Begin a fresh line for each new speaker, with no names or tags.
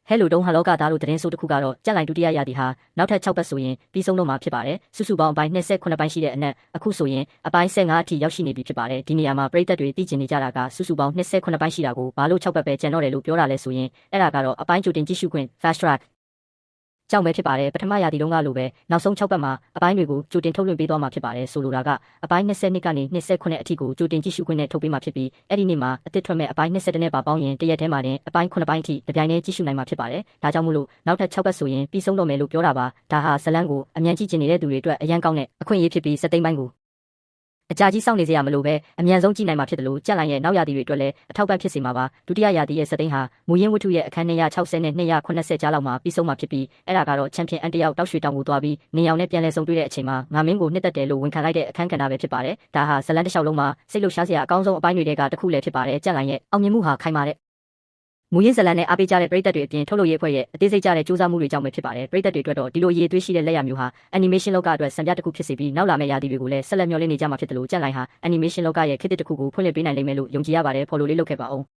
ဟဲလိုတုံးဟာလောကသားတို့သတင်းဆိုးတစ်ခုကတော့ကြက်လိုင်ဒုတိယရာသီဟာနောက်ထပ်6ပတ်ဆိုရင်ပြီးဆုံးတော့မှာဖြစ်ပါတယ်။စုစုပေါင်းအပိုင်း28ပိုင်းရှိတဲ့အနက်အခုဆိုရင်အပိုင်း15အထိရောက်ရှိနေပြီဖြစ်ပါတယ်။ဒီနေရာမှာပရိသတ်တွေသိကျင်နေကြတာကစုစုပေါင်း28ပိုင်းရှိတာကိုဘာလို့6ပတ်ပဲကျန်တော့တယ်လို့ပြောတာလဲဆိုရင်အဲ့ဒါကတော့အပိုင်းကြိုတင်ကြည့်ရှုခွင့် fast trackကြောင့်ပဲဖြစ်ပါတယ်ပထမရာသီတုန်းကလိုပဲနောက်ဆုံး6ပတ်မှာအပိုင်းတွေကိုကြိုတင်ထုတ်လွှင့်ပေးသွားမှာဖြစ်ပါတယ်ဆိုလိုတာကအပိုင်း22ကနေ28အထိကိုကြိုတင်ကြည့်ရှုခွင့်နဲ့ထုတ်ပေးမှာဖြစ်ပြီးအဲ့ဒီနေ့မှာအသစ်ထွက်မဲ့အပိုင်း22နဲ့ပါပေါင်းရင်တရက်တည်းမှာတင်အပိုင်း9ပိုင်းအထိတပြိုင်တည်းကြည့်ရှုနိုင်မှာဖြစ်ပါတယ်ဒါကြောင့်မို့လို့နောက်ထပ်6ပတ်ဆိုရင်ပြီးဆုံးတော့မယ်လို့ပြောတာပါဒါဟာဇလန်းကိုအမြန်ကြည့်ကျင်နေတဲ့သူတွေအတွက်အရန်ကောင်းတဲ့အခွင့်အရေးဖြစ်ပြီးစက်သိမ်းပိုင်းကိုအကြာကြီးစောင့်နေစရာမလိုပဲအမြန်ဆုံးကြည့်နိုင်မှာဖြစ်တယ်လို့ကြက်လိုင်ရဲ့နောက်ရာသီတွေအတွက်လည်းအထောက်ပံ့ဖြစ်စေမှာပါဒုတိယရာသီရဲ့စက်သိမ်းဟာမူရင်းဝတ္ထုရဲ့အခန်း260နဲ့280ကြားလောက်မှာပြီးဆုံးမှာဖြစ်ပြီးအဲ့ဒါကတော့ချန်ပီယံအန်တယောက်တောက်ရွှေတောင်ကိုသွားပြီးနေအောင်နဲ့ပြန်လည်ဆုံတွေ့တဲ့အချိန်မှာငါမင်းကိုနှစ်သက်တယ်လို့ဝန်ခံလိုက်တဲ့အခန်းကဏ္ဍပဲဖြစ်ပါတယ်ဒါဟာဇလန်းတစ်လျှောက်လုံးမှာစိတ်လှုပ်ရှားစရာအကောင်းဆုံးအပိုင်းတွေကတစ်ခုလည်းဖြစ်ပါတယ်ကြက်လိုင်ရဲ့အောင်မြင်မှုဟာခိုင်မာတဲ့မူရင်းဇလန်နဲ့အားပေးကြတဲ့ပရိသတ်တွေအပြင်ထုတ်လုပ်ရေးအဖွဲ့ရဲ့အသေးစိတ်ကြတဲ့စူးစမ်းမှုတွေကြောင့်ပဲဖြစ်ပါတယ်ပရိသတ်တွေအတွက်တော့ဒီလိုရည်သွေးရှိတဲ့လက်ရမျိုးဟာ animation လောကအတွက်စံပြတစ်ခုဖြစ်စေပြီးနောက်လာမယ့်ရာသီတွေကိုလည်းဆက်လက်မျှော်လင့်နေကြမှာဖြစ်တယ်လို့ကြက်လိုင်ဟာ animation လောကရဲ့ခေတ်သစ်တစ်ခုကိုဖွင့်လှစ်ပေးနိုင်လိမ့်မယ်လို့ယုံကြည်ရပါတယ်ဖော်လို့လေးလုပ်ခဲ့ပါအောင်